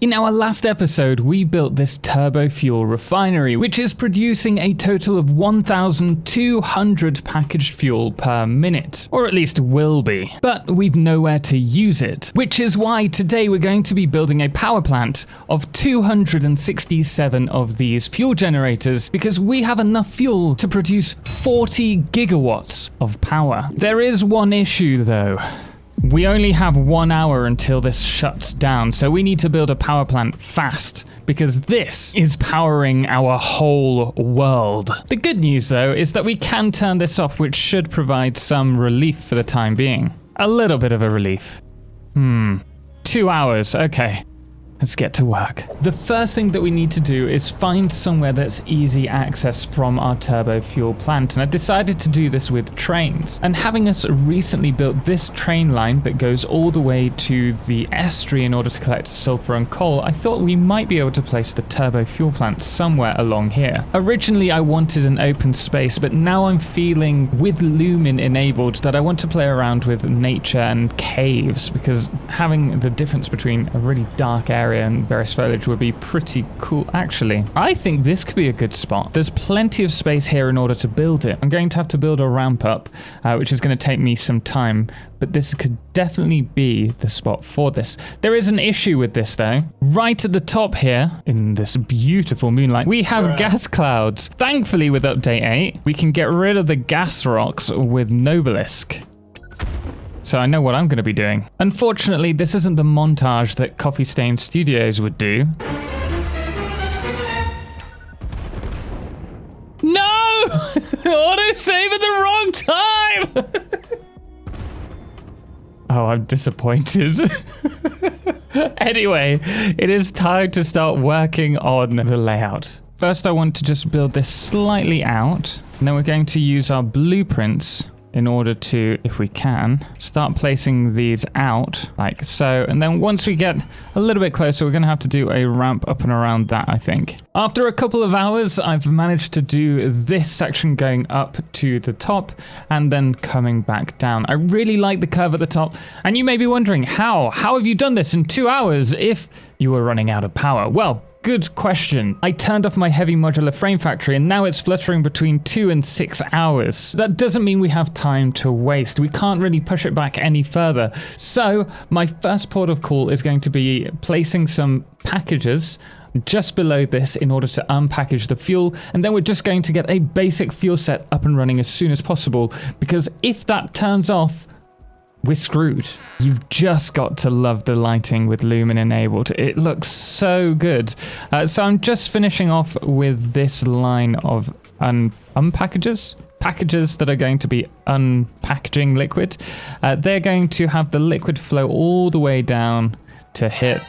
In our last episode, we built this turbo fuel refinery, which is producing a total of 1,200 packaged fuel per minute, or at least will be. But we've nowhere to use it, which is why today we're going to be building a power plant of 267 of these fuel generators, because we have enough fuel to produce 40 gigawatts of power. There is one issue though. We only have 1 hour until this shuts down, so we need to build a power plant fast, because this is powering our whole world. The good news though is that we can turn this off, which should provide some relief for the time being. A little bit of a relief. 2 hours, okay. Let's get to work. The first thing that we need to do is find somewhere that's easy access from our turbo fuel plant, and I decided to do this with trains. And having us recently built this train line that goes all the way to the estuary in order to collect sulfur and coal, I thought we might be able to place the turbo fuel plant somewhere along here. Originally I wanted an open space, but now I'm feeling, with Lumen enabled, that I want to play around with nature and caves, because having the difference between a really dark area and various foliage would be pretty cool. Actually, I think this could be a good spot. There's plenty of space here in order to build it. I'm going to have to build a ramp up, which is going to take me some time, but this could definitely be the spot for this. There is an issue with this though. Right at the top here, in this beautiful moonlight, we have gas clouds. Thankfully with update 8, we can get rid of the gas rocks with Nobelisk. So I know what I'm going to be doing. Unfortunately, this isn't the montage that Coffee Stain Studios would do. No! Autosave at the wrong time! Oh, I'm disappointed. Anyway, it is time to start working on the layout. First, I want to just build this slightly out, and then we're going to use our blueprints in order to, if we can, start placing these out like so. And then once we get a little bit closer, we're going to have to do a ramp up and around that, I think. After a couple of hours, I've managed to do this section going up to the top and then coming back down. I really like the curve at the top. And you may be wondering, how have you done this in 2 hours if you were running out of power? Well, good question. I turned off my heavy modular frame factory and now it's fluttering between 2 and 6 hours. That doesn't mean we have time to waste. We can't really push it back any further. So my first port of call is going to be placing some packages just below this in order to unpackage the fuel, and then we're just going to get a basic fuel set up and running as soon as possible, because if that turns off, we're screwed. You've just got to love the lighting with Lumen enabled. It looks so good. So I'm just finishing off with this line of unpackages. Packages that are going to be unpackaging liquid. They're going to have the liquid flow all the way down to hit.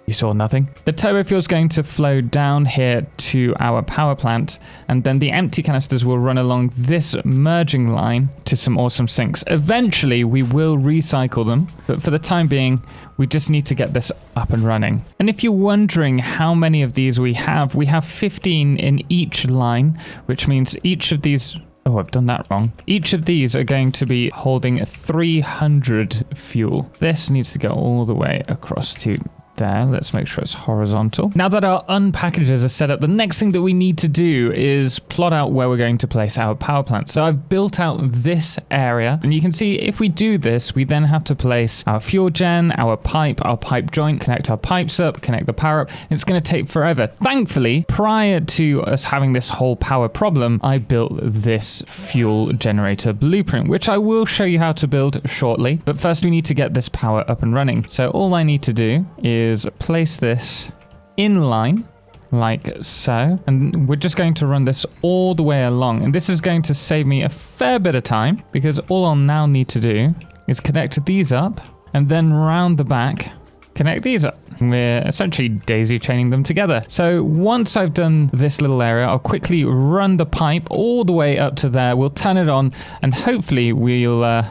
You saw nothing. The turbo fuel is going to flow down here to our power plant, and then the empty canisters will run along this merging line to some awesome sinks. Eventually, we will recycle them, but for the time being, we just need to get this up and running. And if you're wondering how many of these we have 15 in each line, which means each of these... Oh, I've done that wrong. Each of these are going to be holding 300 fuel. This needs to go all the way across to there. Let's make sure it's horizontal. Now that our unpackages are set up, the next thing that we need to do is plot out where we're going to place our power plant. So I've built out this area, and you can see if we do this, we then have to place our fuel gen, our pipe joint, connect our pipes up, connect the power up. It's going to take forever. Thankfully, prior to us having this whole power problem, I built this fuel generator blueprint, which I will show you how to build shortly. But first we need to get this power up and running. So all I need to do is place this in line like so, and we're just going to run this all the way along, and this is going to save me a fair bit of time, because all I'll now need to do is connect these up and then round the back connect these up. We're essentially daisy chaining them together. So once I've done this little area, I'll quickly run the pipe all the way up to there. We'll turn it on, and hopefully we'll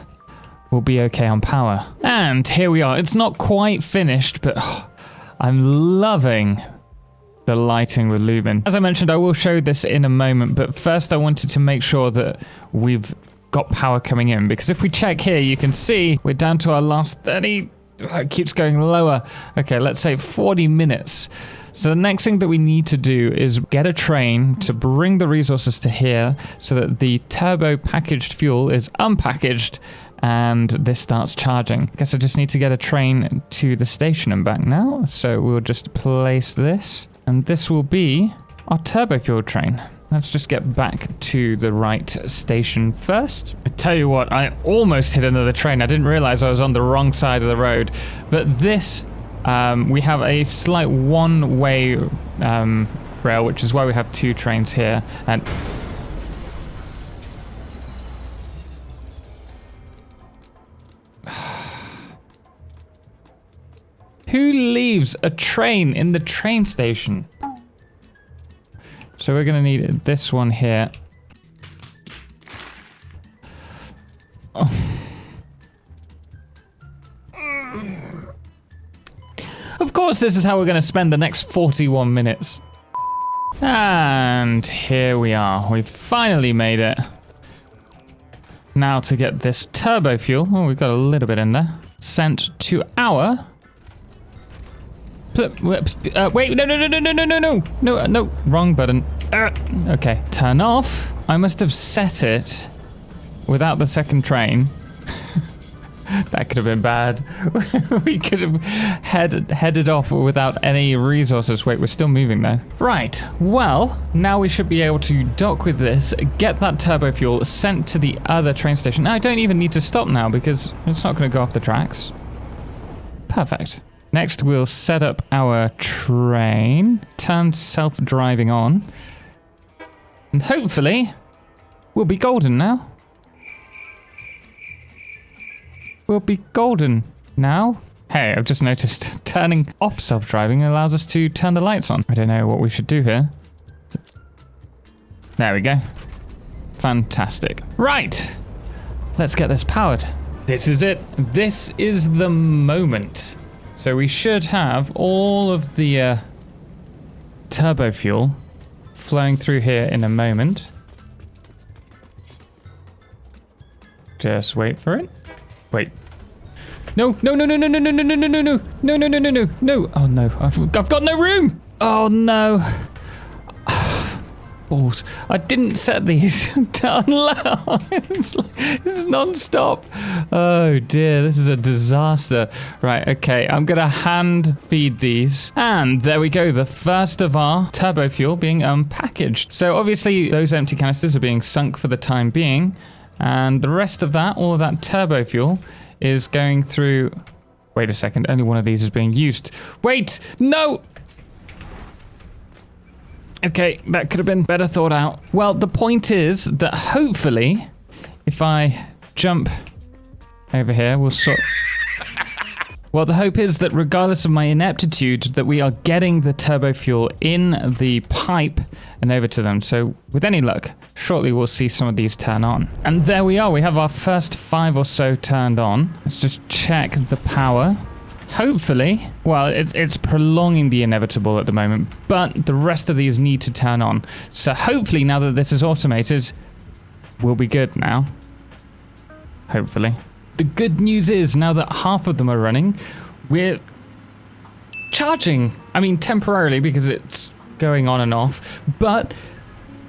be okay on power. And here we are. It's not quite finished, but I'm loving the lighting with Lumen. As I mentioned, I will show this in a moment, but first I wanted to make sure that we've got power coming in, because if we check here, you can see we're down to our last 30 It keeps going lower. Okay, let's say 40 minutes. So the next thing that we need to do is get a train to bring the resources to here so that the turbo packaged fuel is unpackaged and this starts charging. I guess I just need to get a train to the station and back now. So we'll just place this, and this will be our turbo fuel train. Let's just get back to the right station first. I tell you what, I almost hit another train. I didn't realize I was on the wrong side of the road. But this, we have a slight one-way rail, which is why we have two trains here. And who leaves a train in the train station? So we're going to need this one here. Oh. Of course, this is how we're going to spend the next 41 minutes. And here we are. We've finally made it. Now to get this turbo fuel. Oh, we've got a little bit in there. Sent to our... wait, no, wrong button. Okay, turn off. I must have set it without the second train. That could have been bad. We could have headed off without any resources. Wait, we're still moving though. Right, well, now we should be able to dock with this, get that turbo fuel sent to the other train station. Now, I don't even need to stop now because it's not going to go off the tracks. Perfect. Next, we'll set up our train, turn self-driving on, and hopefully we'll be golden now. We'll be golden now. Hey, I've just noticed turning off self-driving allows us to turn the lights on. I don't know what we should do here. There we go. Fantastic. Right, let's get this powered. This is it. This is the moment. So we should have all of the turbo fuel flowing through here in a moment. Just wait for it. Wait. No. Oh no, I've got no room. Oh no. Balls. I didn't set these down low. It's non-stop. Oh dear, this is a disaster. Right, okay, I'm gonna hand feed these. And there we go, the first of our turbo fuel being unpackaged. So obviously those empty canisters are being sunk for the time being. And the rest of that, all of that turbo fuel is going through... Wait a second, only one of these is being used. Wait, no! Okay, that could have been better thought out. Well, the point is that hopefully, if I jump over here, we'll sort... Well, the hope is that regardless of my ineptitude, that we are getting the turbo fuel in the pipe and over to them. So with any luck, shortly we'll see some of these turn on. And there we are, we have our first 5 or so turned on. Let's just check the power. Hopefully, well, it's prolonging the inevitable at the moment, but the rest of these need to turn on. So hopefully now that this is automated, we'll be good now. Hopefully. The good news is now that half of them are running, we're charging. I mean, temporarily because it's going on and off, but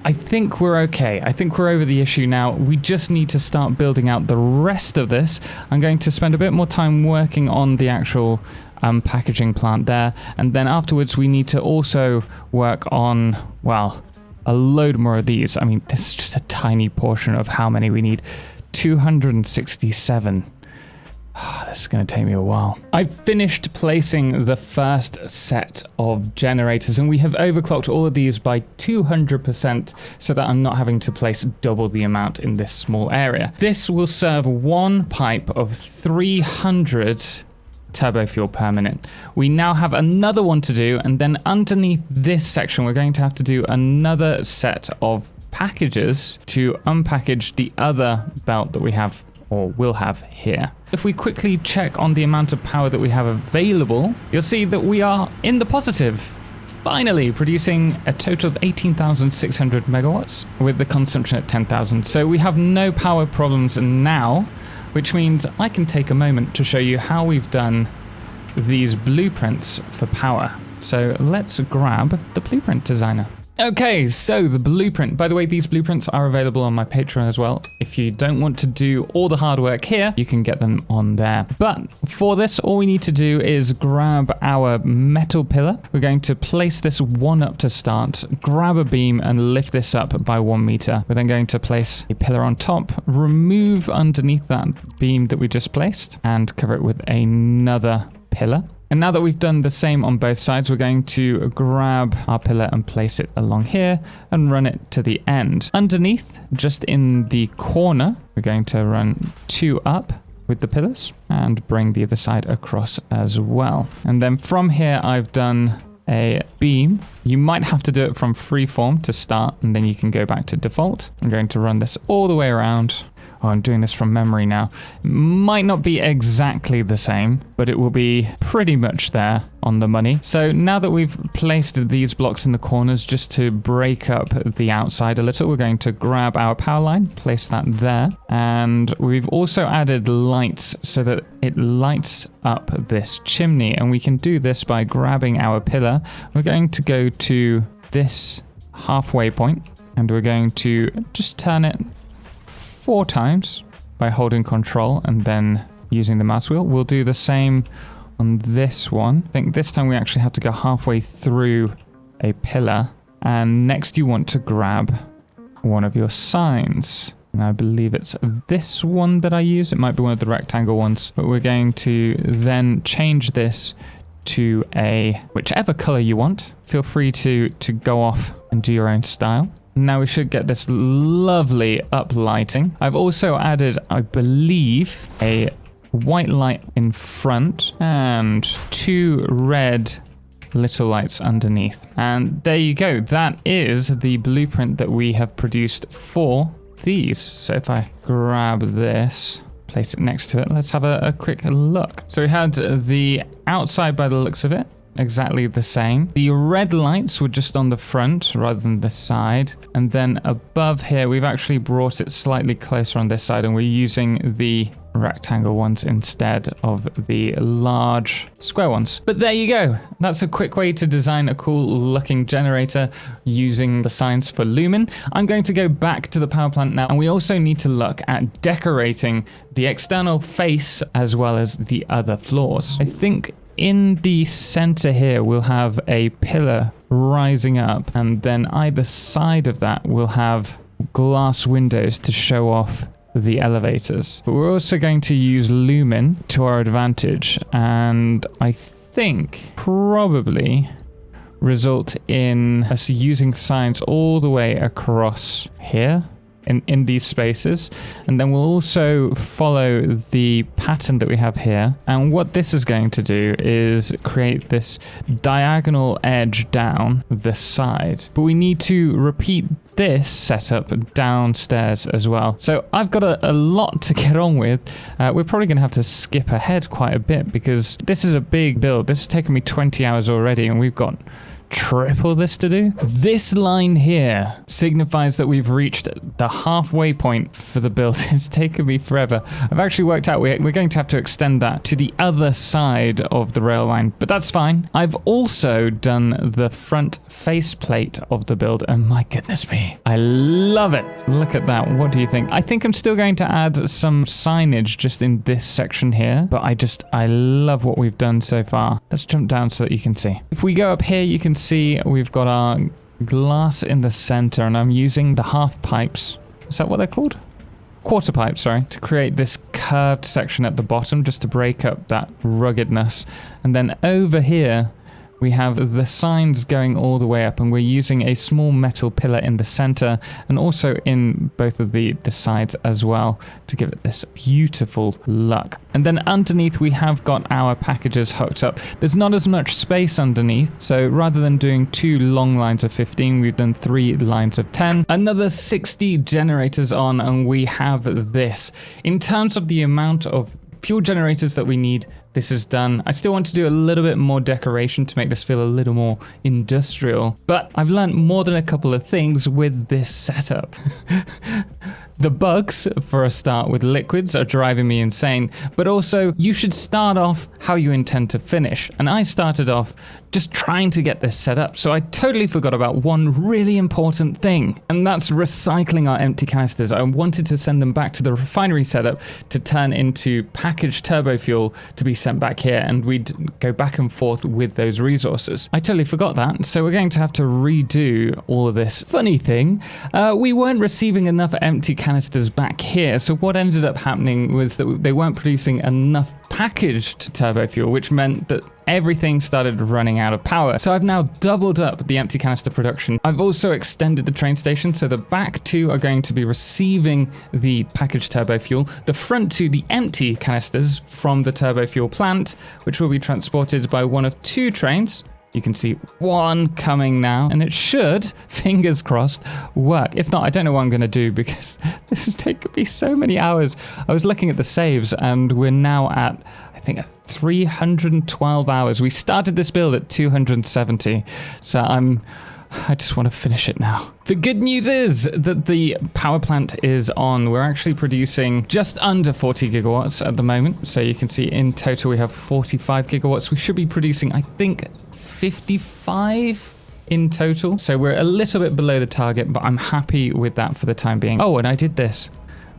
I think we're okay. I think we're over the issue now. We just need to start building out the rest of this. I'm going to spend a bit more time working on the actual packaging plant there. And then afterwards, we need to also work on, well, a load more of these. I mean, this is just a tiny portion of how many we need. 267. Oh, this is going to take me a while. I've finished placing the first set of generators and we have overclocked all of these by 200% so that I'm not having to place double the amount in this small area. This will serve one pipe of 300 turbo fuel per minute. We now have another one to do, and then underneath this section we're going to have to do another set of packages to unpackage the other belt that we have or will have here. If we quickly check on the amount of power that we have available, you'll see that we are in the positive. Finally producing a total of 18,600 megawatts with the consumption at 10,000. So we have no power problems now, which means I can take a moment to show you how we've done these blueprints for power. So let's grab the blueprint designer. Okay, so the blueprint. By the way, these blueprints are available on my Patreon as well. If you don't want to do all the hard work here, you can get them on there. But for this, all we need to do is grab our metal pillar. We're going to place this one up to start, grab a beam and lift this up by 1 meter. We're then going to place a pillar on top, remove underneath that beam that we just placed, and cover it with another pillar. And now that we've done the same on both sides, we're going to grab our pillar and place it along here and run it to the end. Underneath, just in the corner, we're going to run 2 up with the pillars and bring the other side across as well. And then from here, I've done a beam. You might have to do it from freeform to start, and then you can go back to default. I'm going to run this all the way around. Oh, I'm doing this from memory now. Might not be exactly the same, but it will be pretty much there on the money. So now that we've placed these blocks in the corners just to break up the outside a little, we're going to grab our power line, place that there. And we've also added lights so that it lights up this chimney. And we can do this by grabbing our pillar. We're going to go to this halfway point and we're going to just turn it 4 times by holding control and then using the mouse wheel. We'll do the same on this one. I think this time we actually have to go halfway through a pillar. And next you want to grab one of your signs. And I believe it's this one that I use. It might be one of the rectangle ones, but we're going to then change this to a whichever color you want. Feel free to go off and do your own style. Now we should get this lovely up lighting. I've also added, I believe, a white light in front and 2 red little lights underneath. And there you go. That is the blueprint that we have produced for these. So if I grab this, place it next to it, let's have a quick look. So we had the outside by the looks of it. Exactly the same. The red lights were just on the front rather than the side. And then above here, we've actually brought it slightly closer on this side and we're using the rectangle ones instead of the large square ones. But there you go. That's a quick way to design a cool looking generator using the signs for Lumen. I'm going to go back to the power plant now, and we also need to look at decorating the external face as well as the other floors. I think in the center here, we'll have a pillar rising up, and then either side of that, we'll have glass windows to show off the elevators. But we're also going to use Lumen to our advantage, and I think probably result in us using signs all the way across here. In these spaces, and then we'll also follow the pattern that we have here, and what this is going to do is create this diagonal edge down the side, but we need to repeat this setup downstairs as well. So I've got a lot to get on with. We're probably gonna have to skip ahead quite a bit because this is a big build. This has taken me 20 hours already and we've got triple this to do. This line here signifies that we've reached the halfway point for the build. It's taken me forever. I've actually worked out we're going to have to extend that to the other side of the rail line, but that's fine. I've also done the front faceplate of the build, and my goodness me, I love it. Look at that. What do you think? I think I'm still going to add some signage just in this section here, but I love what we've done so far. Let's jump down so that you can see. If we go up here, you can see we've got our glass in the center, and I'm using the half pipes. Is that what they're called? Quarter pipes, sorry, to create this curved section at the bottom just to break up that ruggedness. And then over here, we have the signs going all the way up, and we're using a small metal pillar in the center and also in both of the sides as well to give it this beautiful look. And then underneath we have got our packages hooked up. There's not as much space underneath, so rather than doing 2 long lines of 15, we've done 3 lines of 10. Another 60 generators on, and we have this. In terms of the amount of fuel generators that we need, this is done. I still want to do a little bit more decoration to make this feel a little more industrial, but I've learned more than a couple of things with this setup. The bugs, for a start, with liquids are driving me insane, but also you should start off how you intend to finish. And I started off just trying to get this set up, so I totally forgot about one really important thing, and that's recycling our empty canisters. I wanted to send them back to the refinery setup to turn into packaged turbo fuel to be sent back here, and we'd go back and forth with those resources. I totally forgot that, so we're going to have to redo all of this. Funny thing, we weren't receiving enough empty canisters back here, so what ended up happening was that they weren't producing enough packaged turbo fuel, which meant that everything started running out of power. So I've now doubled up the empty canister production. I've also extended the train station, so the back two are going to be receiving the packaged turbo fuel, the front two the empty canisters from the turbo fuel plant, which will be transported by one of two trains. You can see one coming now, and it should, fingers crossed, work. If not, I don't know what I'm going to do, because this has taken me so many hours. I was looking at the saves, and we're now at, I think, 312 hours. We started this build at 270, so I just want to finish it now. The good news is that the power plant is on. We're actually producing just under 40 gigawatts at the moment. So you can see in total we have 45 gigawatts. We should be producing, I think, 55 in total. So we're a little bit below the target, but I'm happy with that for the time being. Oh, and I did this.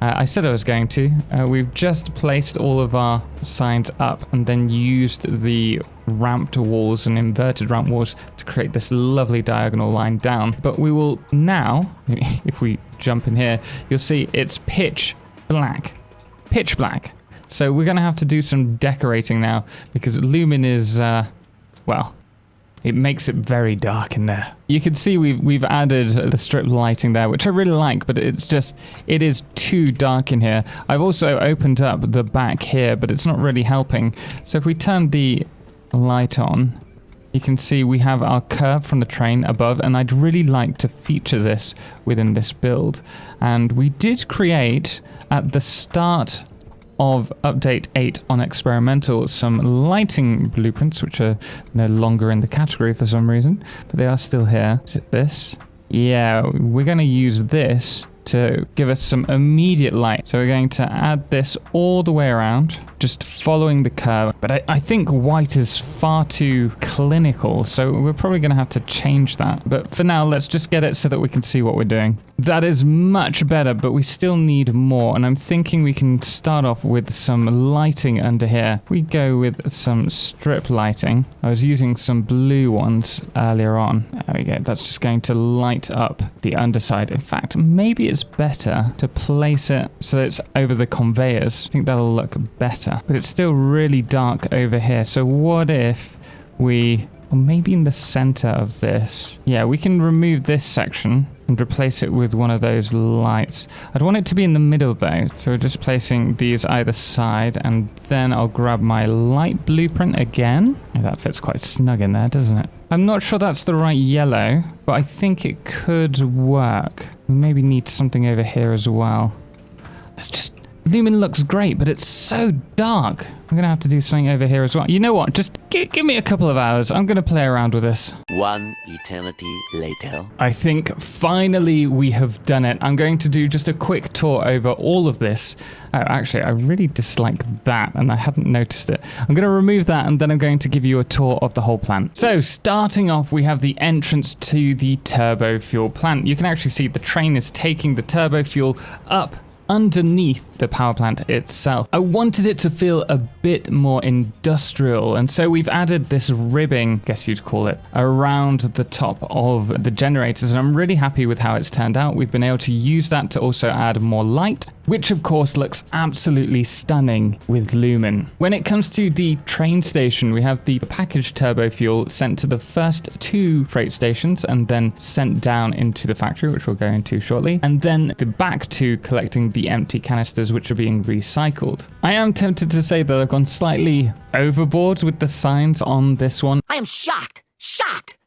I said I was going to. We've just placed all of our signs up and then used the ramped walls and inverted ramp walls to create this lovely diagonal line down. But we will now, if we jump in here, you'll see it's pitch black. Pitch black. So we're going to have to do some decorating now, because Lumen is, well, it makes it very dark in there. You can see we've added the strip lighting there, which I really like, but it is too dark in here. I've also opened up the back here, but it's not really helping. So if we turn the light on, you can see we have our curve from the train above, and I'd really like to feature this within this build. And we did create, at the start of update 8 on experimental, some lighting blueprints, which are no longer in the category for some reason, but they are still here. Is it this? Yeah, we're going to use this to give us some immediate light. So we're going to add this all the way around, just following the curve. But I think white is far too clinical, so we're probably going to have to change that. But for now, let's just get it so that we can see what we're doing. That is much better, but we still need more. And I'm thinking we can start off with some lighting under here. We go with some strip lighting. I was using some blue ones earlier on. There we go. That's just going to light up the underside. In fact, maybe it's better to place it so that it's over the conveyors. I think that'll look better, but it's still really dark over here. So what if we, or maybe in the center of this, yeah, we can remove this section and replace it with one of those lights. I'd want it to be in the middle though, so we're just placing these either side, and then I'll grab my light blueprint again. Oh, that fits quite snug in there, doesn't it? I'm not sure that's the right yellow, but I think it could work. We maybe need something over here as well. Let's just... Lumen looks great, but it's so dark. I'm gonna have to do something over here as well. You know what? Just give me a couple of hours. I'm gonna play around with this. One eternity later. I think finally we have done it. I'm going to do just a quick tour over all of this. Oh, actually, I really dislike that, and I hadn't noticed it. I'm going to remove that, and then I'm going to give you a tour of the whole plant. So, starting off, we have the entrance to the turbo fuel plant. You can actually see the train is taking the turbo fuel up underneath the power plant itself. I wanted it to feel a bit more industrial, and so we've added this ribbing, I guess you'd call it, around the top of the generators, and I'm really happy with how it's turned out. We've been able to use that to also add more light, which of course looks absolutely stunning with Lumen. When it comes to the train station, we have the packaged turbo fuel sent to the first 2 freight stations and then sent down into the factory, which we'll go into shortly, and then the back 2 collecting the empty canisters which are being recycled. I am tempted to say that I've gone slightly overboard with the signs on this one. I am shocked. Shocked.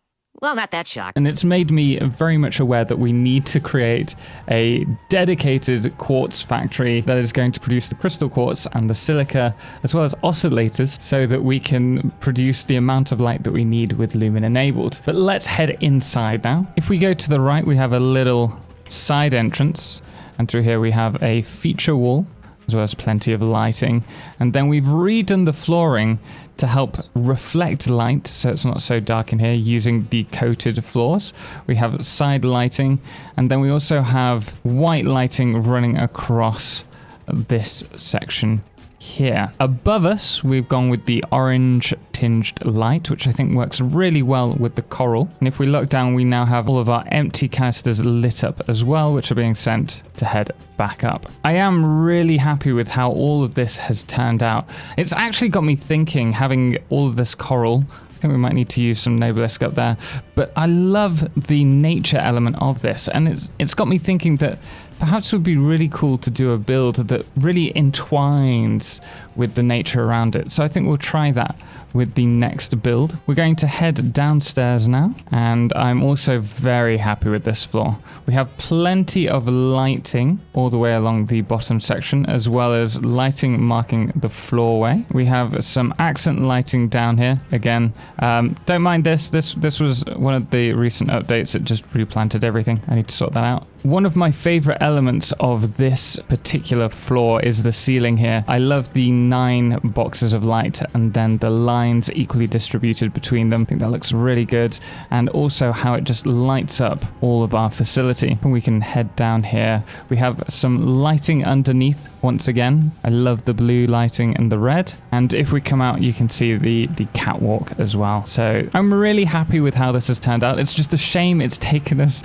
Well, not that shocked. And it's made me very much aware that we need to create a dedicated quartz factory that is going to produce the crystal quartz and the silica, as well as oscillators, so that we can produce the amount of light that we need with Lumen enabled. But let's head inside now. If we go to the right, we have a little side entrance. And through here we have a feature wall, as well as plenty of lighting. And then we've redone the flooring to help reflect light so it's not so dark in here using the coated floors. We have side lighting, and then we also have white lighting running across this section here. Above us, we've gone with the orange tinged light, which I think works really well with the coral. And if we look down, we now have all of our empty canisters lit up as well, which are being sent to head back up. I am really happy with how all of this has turned out. It's actually got me thinking, having all of this coral. I think we might need to use some Nobelisk up there, but I love the nature element of this, and it's got me thinking that perhaps it would be really cool to do a build that really entwines with the nature around it. So I think we'll try that with the next build. We're going to head downstairs now, and I'm also very happy with this floor. We have plenty of lighting all the way along the bottom section, as well as lighting marking the floorway. We have some accent lighting down here. Again, don't mind this. This was one of the recent updates. It just replanted everything. I need to sort that out. One of my favorite elements of this particular floor is the ceiling here. I love the 9 boxes of light and then the lines equally distributed between them. I think that looks really good. And also how it just lights up all of our facility. And we can head down here. We have some lighting underneath. Once again, I love the blue lighting and the red. And if we come out, you can see the catwalk as well. So I'm really happy with how this has turned out. It's just a shame it's taken us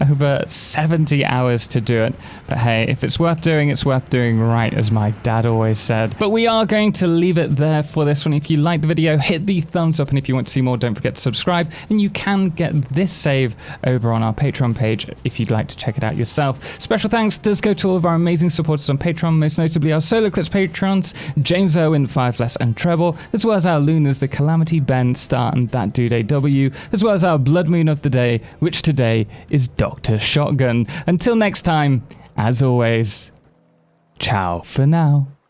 over 70 hours to do it. But hey, if it's worth doing right, as my dad always said. But we are going to leave it there for this one. If you like the video, hit the thumbs up. And if you want to see more, don't forget to subscribe. And you can get this save over on our Patreon page if you'd like to check it out yourself. Special thanks does go to all of our amazing supporters on Patreon, most notably our Solarclipse patrons, James Owen, Firefless and Treble, as well as our Lunars, the Calamity, Ben, Star and That Dude AW, as well as our Blood Moon of the day, which today is Dr. Shotgun. Until next time, as always, ciao for now.